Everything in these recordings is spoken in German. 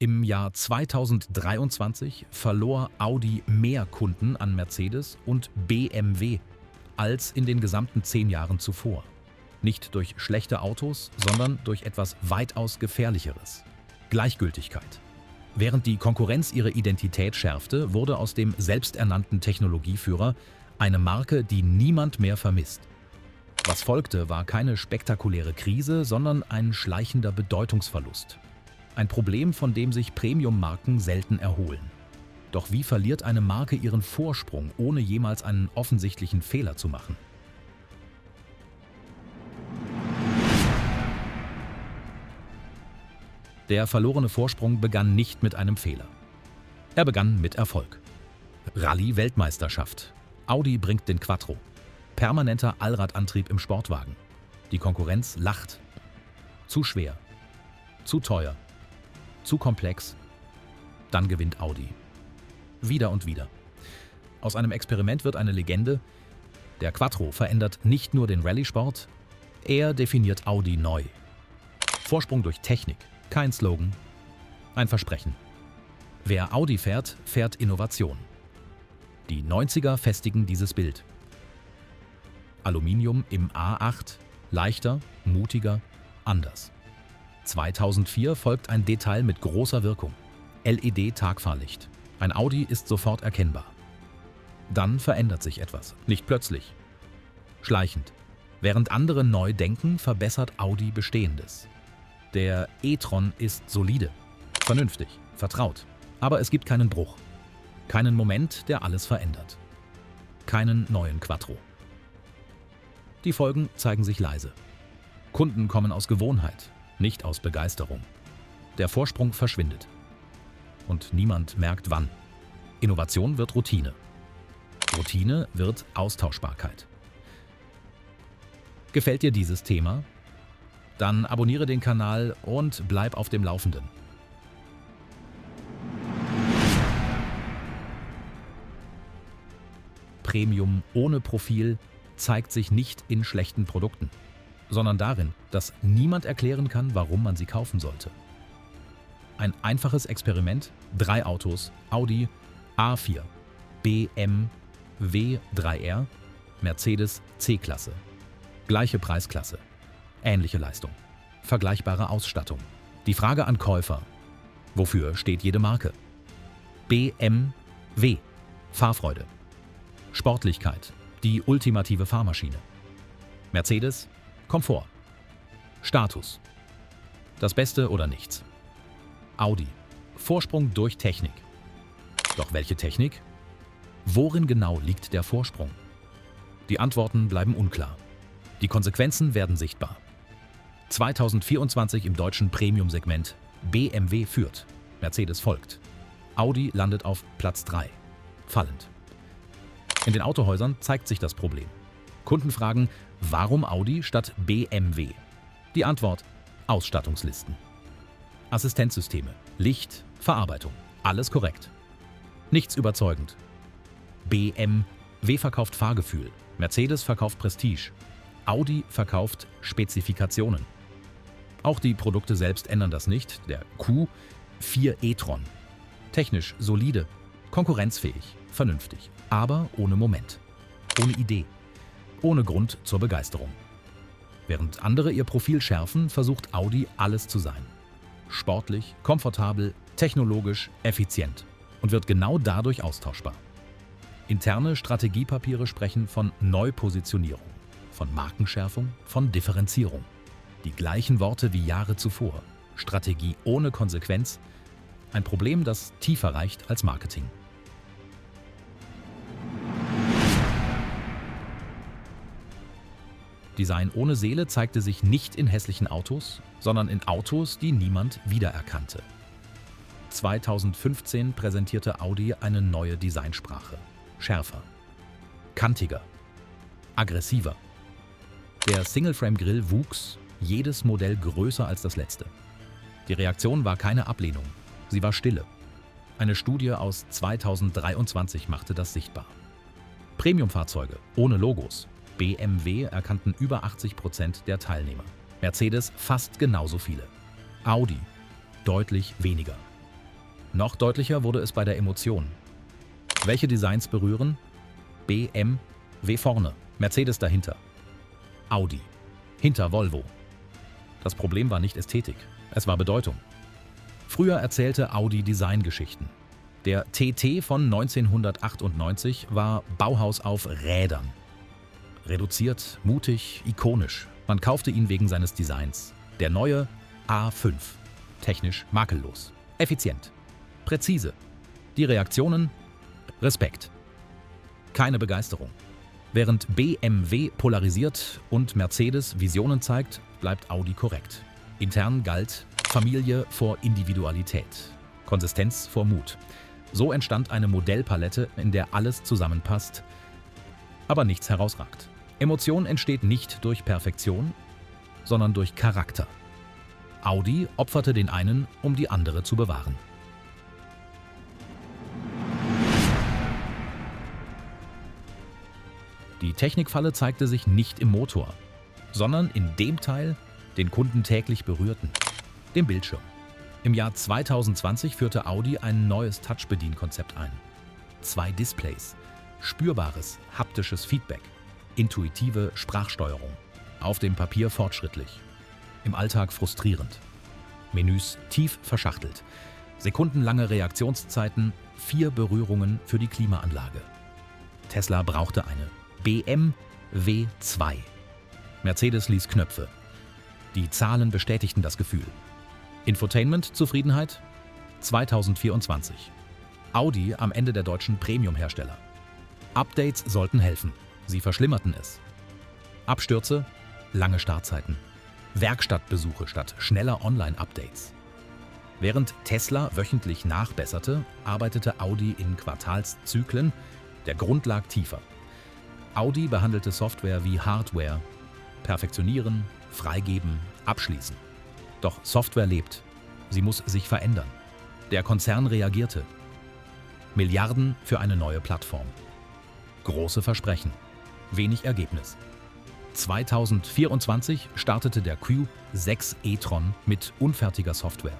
Im Jahr 2023 verlor Audi mehr Kunden an Mercedes und BMW als in den gesamten 10 Jahren zuvor. Nicht durch schlechte Autos, sondern durch etwas weitaus Gefährlicheres: Gleichgültigkeit. Während die Konkurrenz ihre Identität schärfte, wurde aus dem selbsternannten Technologieführer eine Marke, die niemand mehr vermisst. Was folgte, war keine spektakuläre Krise, sondern ein schleichender Bedeutungsverlust. Ein Problem, von dem sich Premium-Marken selten erholen. Doch wie verliert eine Marke ihren Vorsprung, ohne jemals einen offensichtlichen Fehler zu machen? Der verlorene Vorsprung begann nicht mit einem Fehler. Er begann mit Erfolg. Rallye-Weltmeisterschaft. Audi bringt den Quattro. Permanenter Allradantrieb im Sportwagen. Die Konkurrenz lacht. Zu schwer. Zu teuer. Zu komplex. Dann gewinnt Audi. Wieder und wieder. Aus einem Experiment wird eine Legende. Der Quattro verändert nicht nur den Rallye-Sport, er definiert Audi neu. Vorsprung durch Technik. Kein Slogan, ein Versprechen. Wer Audi fährt, fährt Innovation. Die 90er festigen dieses Bild. Aluminium im A8, leichter, mutiger, anders. 2004 folgt ein Detail mit großer Wirkung. LED-Tagfahrlicht. Ein Audi ist sofort erkennbar. Dann verändert sich etwas, nicht plötzlich. Schleichend. Während andere neu denken, verbessert Audi Bestehendes. Der e-tron ist solide, vernünftig, vertraut. Aber es gibt keinen Bruch. Keinen Moment, der alles verändert. Keinen neuen Quattro. Die Folgen zeigen sich leise. Kunden kommen aus Gewohnheit, nicht aus Begeisterung. Der Vorsprung verschwindet. Und niemand merkt wann. Innovation wird Routine. Routine wird Austauschbarkeit. Gefällt dir dieses Thema? Dann abonniere den Kanal und bleib auf dem Laufenden. Premium ohne Profil zeigt sich nicht in schlechten Produkten, sondern darin, dass niemand erklären kann, warum man sie kaufen sollte. Ein einfaches Experiment: 3 Autos, Audi A4, BMW 3R, Mercedes C-Klasse. Gleiche Preisklasse, ähnliche Leistung, vergleichbare Ausstattung. Die Frage an Käufer: Wofür steht jede Marke? BMW, Fahrfreude. Sportlichkeit, die ultimative Fahrmaschine. Mercedes, Komfort. Status, das Beste oder nichts. Audi, Vorsprung durch Technik. Doch welche Technik? Worin genau liegt der Vorsprung? Die Antworten bleiben unklar. Die Konsequenzen werden sichtbar. 2024 im deutschen Premium-Segment: BMW führt, Mercedes folgt. Audi landet auf Platz 3, fallend. In den Autohäusern zeigt sich das Problem. Kunden fragen, warum Audi statt BMW? Die Antwort: Ausstattungslisten. Assistenzsysteme, Licht, Verarbeitung, alles korrekt. Nichts überzeugend. BMW verkauft Fahrgefühl, Mercedes verkauft Prestige, Audi verkauft Spezifikationen. Auch die Produkte selbst ändern das nicht. Der Q4 e-tron. Technisch solide, konkurrenzfähig, vernünftig, aber ohne Moment, ohne Idee, ohne Grund zur Begeisterung. Während andere ihr Profil schärfen, versucht Audi alles zu sein. Sportlich, komfortabel, technologisch, effizient und wird genau dadurch austauschbar. Interne Strategiepapiere sprechen von Neupositionierung, von Markenschärfung, von Differenzierung. Die gleichen Worte wie Jahre zuvor. Strategie ohne Konsequenz. Ein Problem, das tiefer reicht als Marketing. Design ohne Seele zeigte sich nicht in hässlichen Autos, sondern in Autos, die niemand wiedererkannte. 2015 präsentierte Audi eine neue Designsprache. Schärfer, kantiger, aggressiver. Der Single-Frame-Grill wuchs, jedes Modell größer als das letzte. Die Reaktion war keine Ablehnung, sie war Stille. Eine Studie aus 2023 machte das sichtbar. Premiumfahrzeuge ohne Logos. BMW erkannten über 80% der Teilnehmer. Mercedes fast genauso viele. Audi deutlich weniger. Noch deutlicher wurde es bei der Emotion. Welche Designs berühren? BMW vorne, Mercedes dahinter. Audi, hinter Volvo. Das Problem war nicht Ästhetik, es war Bedeutung. Früher erzählte Audi Designgeschichten. Der TT von 1998 war Bauhaus auf Rädern. Reduziert, mutig, ikonisch. Man kaufte ihn wegen seines Designs. Der neue A5. Technisch makellos. Effizient. Präzise. Die Reaktionen? Respekt. Keine Begeisterung. Während BMW polarisiert und Mercedes Visionen zeigt, bleibt Audi korrekt. Intern galt Familie vor Individualität. Konsistenz vor Mut. So entstand eine Modellpalette, in der alles zusammenpasst, aber nichts herausragt. Emotion entsteht nicht durch Perfektion, sondern durch Charakter. Audi opferte den einen, um die andere zu bewahren. Die Technikfalle zeigte sich nicht im Motor, sondern in dem Teil, den Kunden täglich berührten, dem Bildschirm. Im Jahr 2020 führte Audi ein neues Touch-Bedienkonzept ein. 2 Displays, spürbares haptisches Feedback, intuitive Sprachsteuerung. Auf dem Papier fortschrittlich, im Alltag frustrierend. Menüs tief verschachtelt, sekundenlange Reaktionszeiten, 4 Berührungen für die Klimaanlage. Tesla brauchte eine BMW 2. Mercedes ließ Knöpfe. Die Zahlen bestätigten das Gefühl. Infotainment-Zufriedenheit? 2024. Audi am Ende der deutschen Premium-Hersteller. Updates sollten helfen. Sie verschlimmerten es. Abstürze? Lange Startzeiten. Werkstattbesuche statt schneller Online-Updates. Während Tesla wöchentlich nachbesserte, arbeitete Audi in Quartalszyklen. Der Grund lag tiefer. Audi behandelte Software wie Hardware. Perfektionieren, freigeben, abschließen. Doch Software lebt. Sie muss sich verändern. Der Konzern reagierte. Milliarden für eine neue Plattform. Große Versprechen. Wenig Ergebnis. 2024 startete der Q6 e-tron mit unfertiger Software.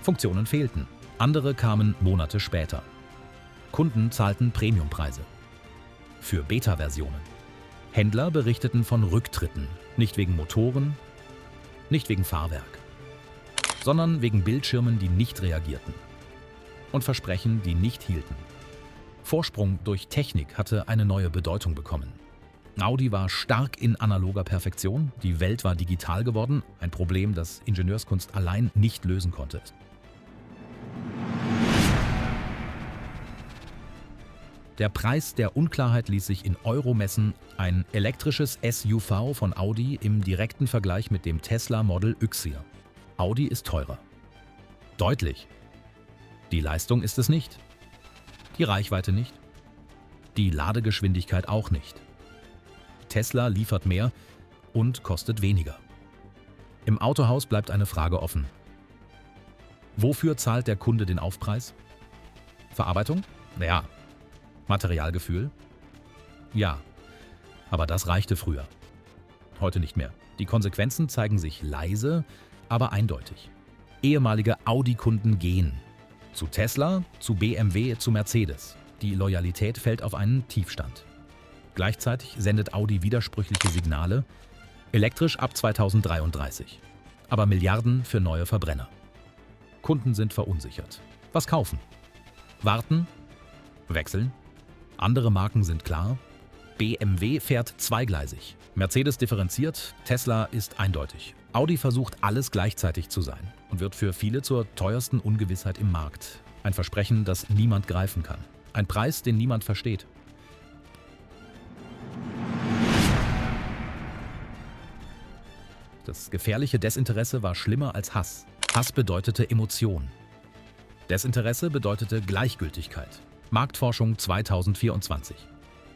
Funktionen fehlten. Andere kamen Monate später. Kunden zahlten Premiumpreise. Für Beta-Versionen. Händler berichteten von Rücktritten, nicht wegen Motoren, nicht wegen Fahrwerk, sondern wegen Bildschirmen, die nicht reagierten und Versprechen, die nicht hielten. Vorsprung durch Technik hatte eine neue Bedeutung bekommen. Audi war stark in analoger Perfektion, die Welt war digital geworden, ein Problem, das Ingenieurskunst allein nicht lösen konnte. Der Preis der Unklarheit ließ sich in Euro messen, ein elektrisches SUV von Audi im direkten Vergleich mit dem Tesla Model Y. Audi ist teurer. Deutlich. Die Leistung ist es nicht. Die Reichweite nicht. Die Ladegeschwindigkeit auch nicht. Tesla liefert mehr und kostet weniger. Im Autohaus bleibt eine Frage offen. Wofür zahlt der Kunde den Aufpreis? Verarbeitung? Ja. Materialgefühl? Ja. Aber das reichte früher. Heute nicht mehr. Die Konsequenzen zeigen sich leise, aber eindeutig. Ehemalige Audi-Kunden gehen. Zu Tesla, zu BMW, zu Mercedes. Die Loyalität fällt auf einen Tiefstand. Gleichzeitig sendet Audi widersprüchliche Signale, elektrisch ab 2033. Aber Milliarden für neue Verbrenner. Kunden sind verunsichert. Was kaufen? Warten? Wechseln? Andere Marken sind klar. BMW fährt zweigleisig. Mercedes differenziert, Tesla ist eindeutig. Audi versucht alles gleichzeitig zu sein und wird für viele zur teuersten Ungewissheit im Markt. Ein Versprechen, das niemand greifen kann. Ein Preis, den niemand versteht. Das gefährliche Desinteresse war schlimmer als Hass. Hass bedeutete Emotion. Desinteresse bedeutete Gleichgültigkeit. Marktforschung 2024.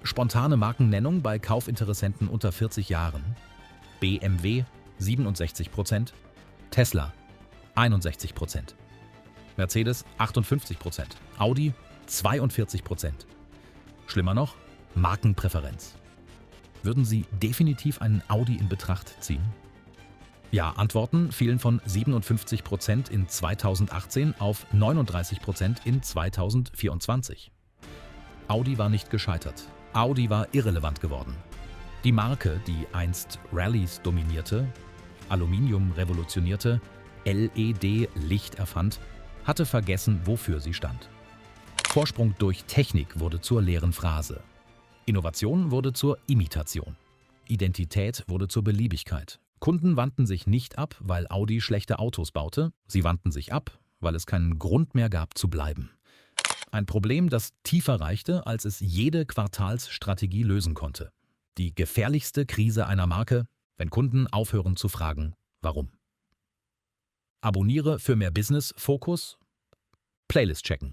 Spontane Markennennung bei Kaufinteressenten unter 40 Jahren. BMW 67%, Tesla 61%, Mercedes 58%, Audi 42%. Schlimmer noch, Markenpräferenz. Würden Sie definitiv einen Audi in Betracht ziehen? Ja, Antworten fielen von 57% in 2018 auf 39% in 2024. Audi war nicht gescheitert. Audi war irrelevant geworden. Die Marke, die einst Rallyes dominierte, Aluminium revolutionierte, LED-Licht erfand, hatte vergessen, wofür sie stand. Vorsprung durch Technik wurde zur leeren Phrase. Innovation wurde zur Imitation. Identität wurde zur Beliebigkeit. Kunden wandten sich nicht ab, weil Audi schlechte Autos baute. Sie wandten sich ab, weil es keinen Grund mehr gab zu bleiben. Ein Problem, das tiefer reichte, als es jede Quartalsstrategie lösen konnte. Die gefährlichste Krise einer Marke, wenn Kunden aufhören zu fragen, warum. Abonniere für mehr Business Fokus. Playlist checken.